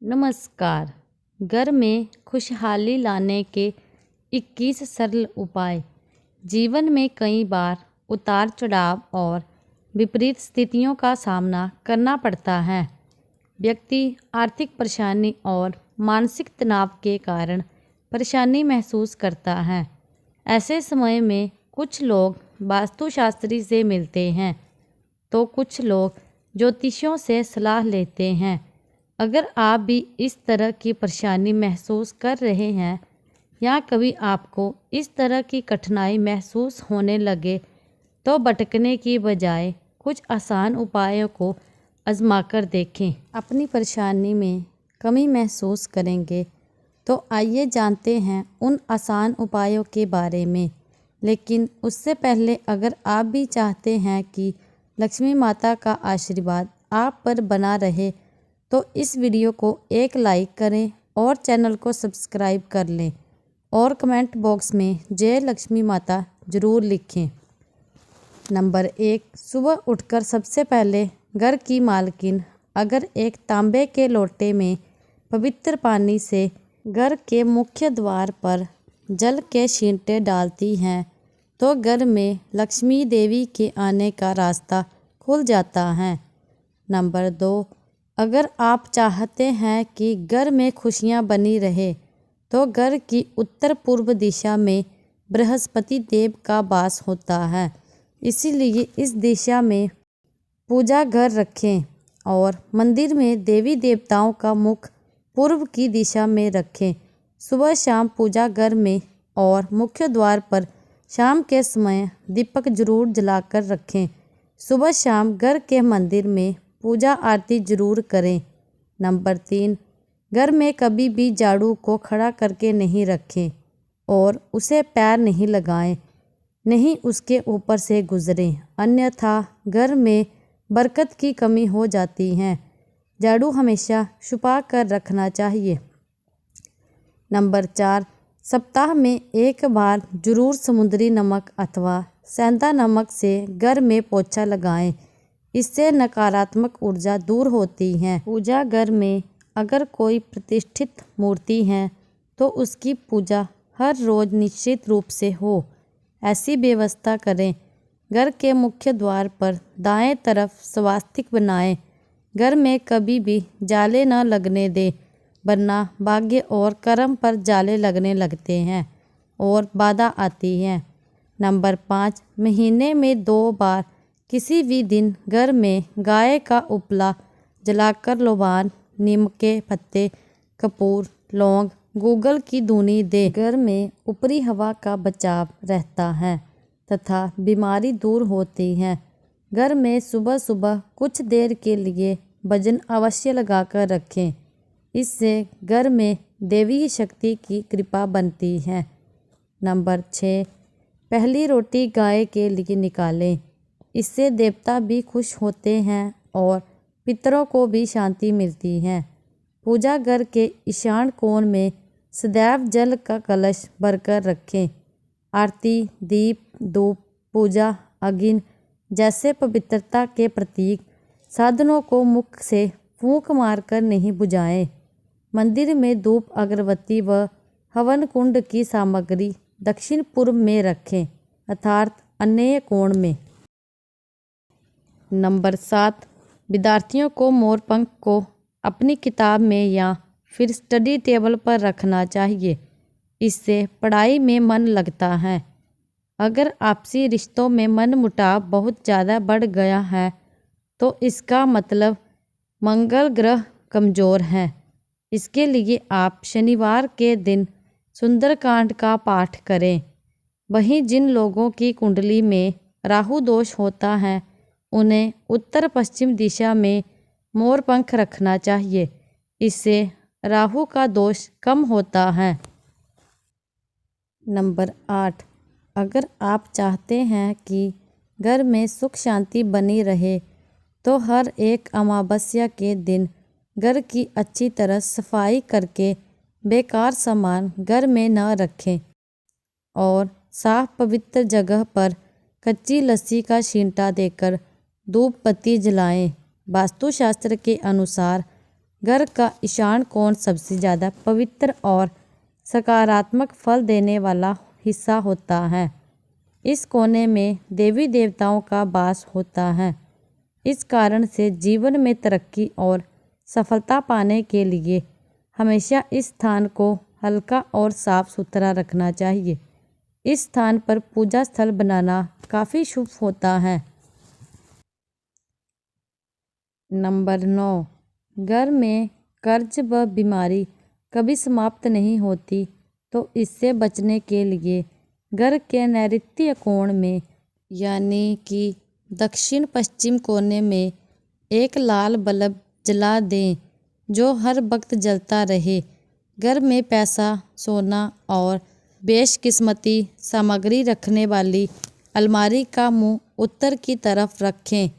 नमस्कार। घर में खुशहाली लाने के 21 सरल उपाय। जीवन में कई बार उतार चढ़ाव और विपरीत स्थितियों का सामना करना पड़ता है। व्यक्ति आर्थिक परेशानी और मानसिक तनाव के कारण परेशानी महसूस करता है। ऐसे समय में कुछ लोग वास्तुशास्त्री से मिलते हैं तो कुछ लोग ज्योतिषियों से सलाह लेते हैं। अगर आप भी इस तरह की परेशानी महसूस कर रहे हैं या कभी आपको इस तरह की कठिनाई महसूस होने लगे तो भटकने की बजाय कुछ आसान उपायों को आजमा कर देखें। अपनी परेशानी में कमी महसूस करेंगे तो आइए जानते हैं उन आसान उपायों के बारे में। लेकिन उससे पहले अगर आप भी चाहते हैं कि लक्ष्मी माता का आशीर्वाद आप पर बना रहे तो इस वीडियो को एक लाइक करें और चैनल को सब्सक्राइब कर लें और कमेंट बॉक्स में जय लक्ष्मी माता ज़रूर लिखें। नंबर 1, सुबह उठकर सबसे पहले घर की मालकिन अगर एक तांबे के लोटे में पवित्र पानी से घर के मुख्य द्वार पर जल के छींटे डालती हैं तो घर में लक्ष्मी देवी के आने का रास्ता खुल जाता है। नंबर 2, अगर आप चाहते हैं कि घर में खुशियां बनी रहे तो घर की उत्तर पूर्व दिशा में बृहस्पति देव का वास होता है, इसीलिए इस दिशा में पूजा घर रखें और मंदिर में देवी देवताओं का मुख पूर्व की दिशा में रखें। सुबह शाम पूजा घर में और मुख्य द्वार पर शाम के समय दीपक जरूर जलाकर रखें। सुबह शाम घर के मंदिर में पूजा आरती जरूर करें। नंबर 3, घर में कभी भी झाड़ू को खड़ा करके नहीं रखें और उसे पैर नहीं लगाएं, नहीं उसके ऊपर से गुजरें, अन्यथा घर में बरकत की कमी हो जाती है। झाड़ू हमेशा छुपा कर रखना चाहिए। नंबर 4, सप्ताह में एक बार जरूर समुद्री नमक अथवा सेंधा नमक से घर में पोछा लगाएं, इससे नकारात्मक ऊर्जा दूर होती है। पूजा घर में अगर कोई प्रतिष्ठित मूर्ति है तो उसकी पूजा हर रोज निश्चित रूप से हो, ऐसी व्यवस्था करें। घर के मुख्य द्वार पर दाएं तरफ स्वास्तिक बनाएं। घर में कभी भी जाले न लगने दें, वरना भाग्य और कर्म पर जाले लगने लगते हैं और बाधा आती है। नंबर 5, महीने में 2 बार किसी भी दिन घर में गाय का उपला जलाकर लोबान, नीम के पत्ते, कपूर, लौंग, गूगल की धुनी दे। घर में ऊपरी हवा का बचाव रहता है तथा बीमारी दूर होती है। घर में सुबह सुबह कुछ देर के लिए भजन अवश्य लगाकर रखें, इससे घर में देवी शक्ति की कृपा बनती है। नंबर 6, पहली रोटी गाय के लिए निकालें, इससे देवता भी खुश होते हैं और पितरों को भी शांति मिलती है। पूजा घर के ईशान कोण में सदैव जल का कलश भरकर रखें। आरती, दीप, धूप, पूजा, अग्नि जैसे पवित्रता के प्रतीक साधनों को मुख से फूंक मारकर नहीं बुझाएं। मंदिर में धूप, अगरबत्ती व हवन कुंड की सामग्री दक्षिण पूर्व में रखें, अर्थात अन्य कोण में। नंबर 7, विद्यार्थियों को मोरपंख को अपनी किताब में या फिर स्टडी टेबल पर रखना चाहिए, इससे पढ़ाई में मन लगता है। अगर आपसी रिश्तों में मनमुटाव बहुत ज़्यादा बढ़ गया है तो इसका मतलब मंगल ग्रह कमज़ोर है। इसके लिए आप शनिवार के दिन सुंदरकांड का पाठ करें। वहीं जिन लोगों की कुंडली में राहु दोष होता है उन्हें उत्तर पश्चिम दिशा में मोरपंख रखना चाहिए, इससे राहु का दोष कम होता है। नंबर 8, अगर आप चाहते हैं कि घर में सुख शांति बनी रहे तो हर एक अमावस्या के दिन घर की अच्छी तरह सफाई करके बेकार सामान घर में न रखें और साफ पवित्र जगह पर कच्ची लस्सी का छींटा देकर धूप बत्ती जलाएं। वास्तुशास्त्र के अनुसार घर का ईशान कोण सबसे ज़्यादा पवित्र और सकारात्मक फल देने वाला हिस्सा होता है। इस कोने में देवी देवताओं का वास होता है। इस कारण से जीवन में तरक्की और सफलता पाने के लिए हमेशा इस स्थान को हल्का और साफ सुथरा रखना चाहिए। इस स्थान पर पूजा स्थल बनाना काफ़ी शुभ होता है। नंबर 9, घर में कर्ज व बीमारी कभी समाप्त नहीं होती, तो इससे बचने के लिए घर के नैऋत्य कोण में यानी कि दक्षिण पश्चिम कोने में एक लाल बल्ब जला दें जो हर वक्त जलता रहे। घर में पैसा, सोना और बेशकिस्मती सामग्री रखने वाली अलमारी का मुंह उत्तर की तरफ रखें।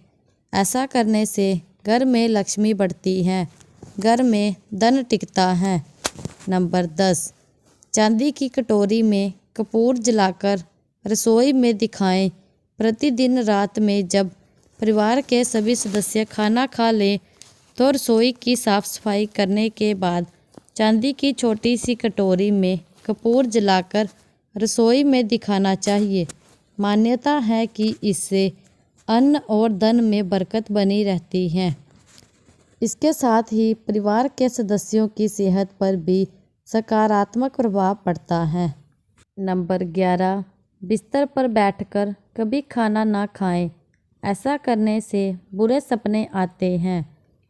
ऐसा करने से घर में लक्ष्मी बढ़ती है, घर में धन टिकता है। नंबर 10, चांदी की कटोरी में कपूर जलाकर रसोई में दिखाएं। प्रतिदिन रात में जब परिवार के सभी सदस्य खाना खा लें तो रसोई की साफ सफाई करने के बाद चांदी की छोटी सी कटोरी में कपूर जलाकर रसोई में दिखाना चाहिए। मान्यता है कि इससे अन्न और धन में बरकत बनी रहती है। इसके साथ ही परिवार के सदस्यों की सेहत पर भी सकारात्मक प्रभाव पड़ता है। नंबर 11, बिस्तर पर बैठकर कभी खाना ना खाएं। ऐसा करने से बुरे सपने आते हैं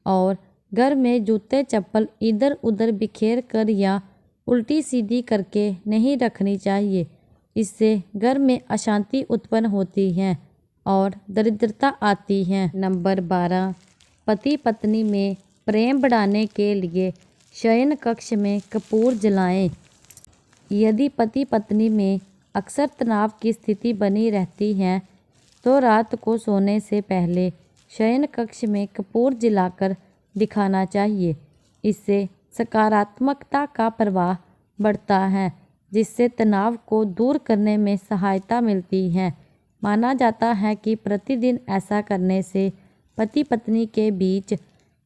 और घर में जूते चप्पल इधर उधर बिखेर कर या उल्टी सीधी करके नहीं रखनी चाहिए। इससे घर में अशांति उत्पन्न होती है और दरिद्रता आती है। नंबर 12, पति पत्नी में प्रेम बढ़ाने के लिए शयन कक्ष में कपूर जलाएं। यदि पति पत्नी में अक्सर तनाव की स्थिति बनी रहती है तो रात को सोने से पहले शयन कक्ष में कपूर जलाकर दिखाना चाहिए। इससे सकारात्मकता का प्रवाह बढ़ता है, जिससे तनाव को दूर करने में सहायता मिलती है। माना जाता है कि प्रतिदिन ऐसा करने से पति पत्नी के बीच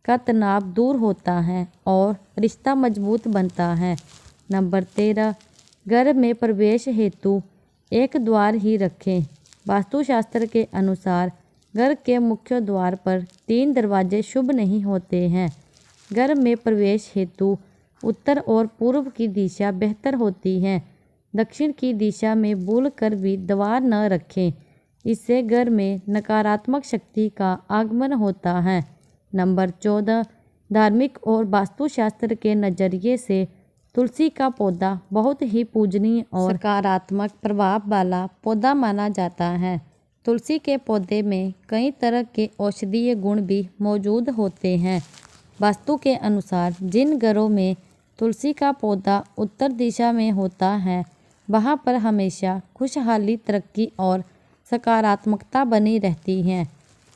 का तनाव दूर होता है और रिश्ता मजबूत बनता है। नंबर 13, घर में प्रवेश हेतु एक द्वार ही रखें। वास्तुशास्त्र के अनुसार घर के मुख्य द्वार पर 3 दरवाजे शुभ नहीं होते हैं। घर में प्रवेश हेतु उत्तर और पूर्व की दिशा बेहतर होती है। दक्षिण की दिशा में भूल कर भी द्वार न रखें, इससे घर में नकारात्मक शक्ति का आगमन होता है। नंबर 14, धार्मिक और वास्तुशास्त्र के नज़रिए से तुलसी का पौधा बहुत ही पूजनीय और सकारात्मक प्रभाव वाला पौधा माना जाता है। तुलसी के पौधे में कई तरह के औषधीय गुण भी मौजूद होते हैं। वास्तु के अनुसार जिन घरों में तुलसी का पौधा उत्तर दिशा में होता है, वहाँ पर हमेशा खुशहाली, तरक्की और सकारात्मकता बनी रहती है।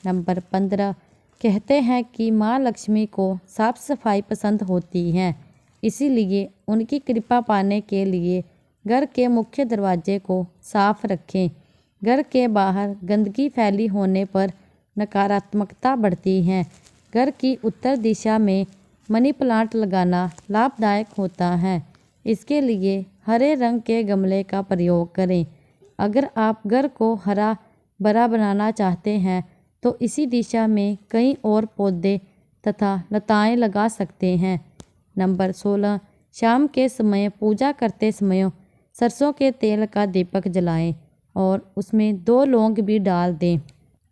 नंबर 15, कहते हैं कि माँ लक्ष्मी को साफ सफाई पसंद होती है, इसीलिए उनकी कृपा पाने के लिए घर के मुख्य दरवाजे को साफ रखें। घर के बाहर गंदगी फैली होने पर नकारात्मकता बढ़ती है। घर की उत्तर दिशा में मनी प्लांट लगाना लाभदायक होता है। इसके लिए हरे रंग के गमले का प्रयोग करें। अगर आप घर को हरा भरा बनाना चाहते हैं तो इसी दिशा में कई और पौधे तथा लताएं लगा सकते हैं। नंबर 16, शाम के समय पूजा करते समय सरसों के तेल का दीपक जलाएं और उसमें 2 लौंग भी डाल दें।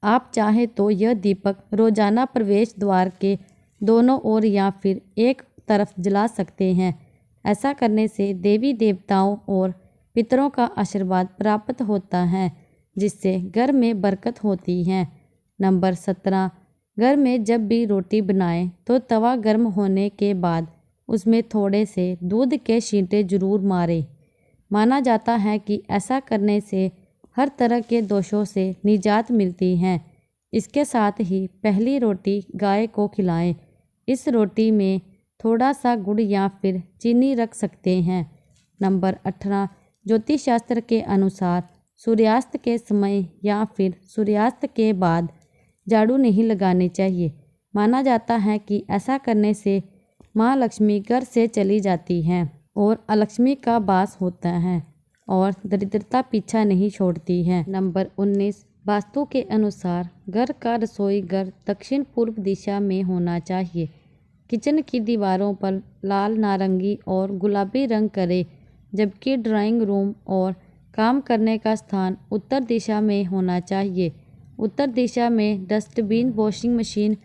आप चाहें तो यह दीपक रोजाना प्रवेश द्वार के दोनों ओर या फिर एक तरफ जला सकते हैं। ऐसा करने से देवी देवताओं और पितरों का आशीर्वाद प्राप्त होता है, जिससे घर में बरकत होती है। नंबर 17, घर में जब भी रोटी बनाएं तो तवा गर्म होने के बाद उसमें थोड़े से दूध के छींटे जरूर मारें। माना जाता है कि ऐसा करने से हर तरह के दोषों से निजात मिलती है। इसके साथ ही पहली रोटी गाय को खिलाएं। इस रोटी में थोड़ा सा गुड़ या फिर चीनी रख सकते हैं। नंबर 18, ज्योतिष शास्त्र के अनुसार सूर्यास्त के समय या फिर सूर्यास्त के बाद झाड़ू नहीं लगाने चाहिए। माना जाता है कि ऐसा करने से माँ लक्ष्मी घर से चली जाती हैं और अलक्ष्मी का वास होता है और दरिद्रता पीछा नहीं छोड़ती है। नंबर 19, वास्तु के अनुसार घर का रसोई घर दक्षिण पूर्व दिशा में होना चाहिए। किचन की दीवारों पर लाल, नारंगी और गुलाबी रंग करें, जबकि ड्राइंग रूम और काम करने का स्थान उत्तर दिशा में होना चाहिए। उत्तर दिशा में डस्टबिन, वॉशिंग मशीन,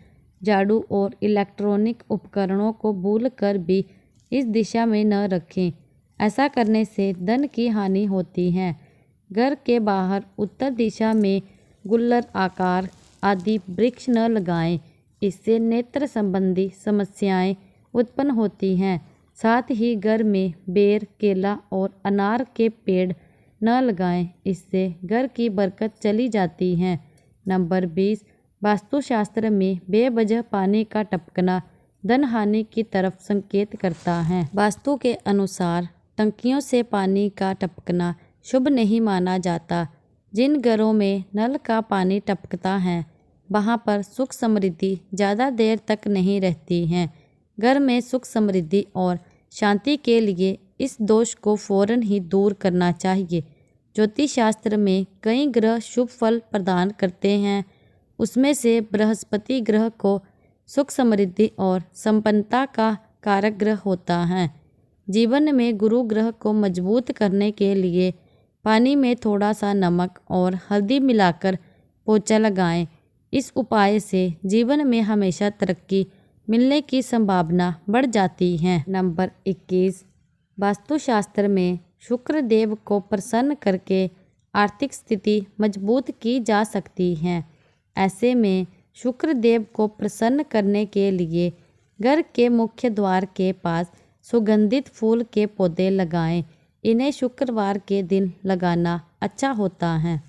झाड़ू और इलेक्ट्रॉनिक उपकरणों को भूलकर भी इस दिशा में न रखें। ऐसा करने से धन की हानि होती है। घर के बाहर उत्तर दिशा में गुल्लर आकार आदि वृक्ष न लगाएं, इससे नेत्र संबंधी समस्याएं उत्पन्न होती हैं। साथ ही घर में बेर, केला और अनार के पेड़ न लगाएं, इससे घर की बरकत चली जाती है। नंबर 20, वास्तुशास्त्र में बेवजह पानी का टपकना धन हानि की तरफ संकेत करता है। वास्तु के अनुसार टंकियों से पानी का टपकना शुभ नहीं माना जाता। जिन घरों में नल का पानी टपकता है वहां पर सुख समृद्धि ज़्यादा देर तक नहीं रहती है। घर में सुख समृद्धि और शांति के लिए इस दोष को फौरन ही दूर करना चाहिए। ज्योतिष शास्त्र में कई ग्रह शुभ फल प्रदान करते हैं। उसमें से बृहस्पति ग्रह को सुख समृद्धि और संपन्नता का कारक ग्रह होता है। जीवन में गुरु ग्रह को मजबूत करने के लिए पानी में थोड़ा सा नमक और हल्दी मिलाकर पोंछा लगाएं। इस उपाय से जीवन में हमेशा तरक्की मिलने की संभावना बढ़ जाती है। नंबर 21, वास्तुशास्त्र में शुक्र देव को प्रसन्न करके आर्थिक स्थिति मजबूत की जा सकती है। ऐसे में शुक्र देव को प्रसन्न करने के लिए घर के मुख्य द्वार के पास सुगंधित फूल के पौधे लगाएं। इन्हें शुक्रवार के दिन लगाना अच्छा होता है।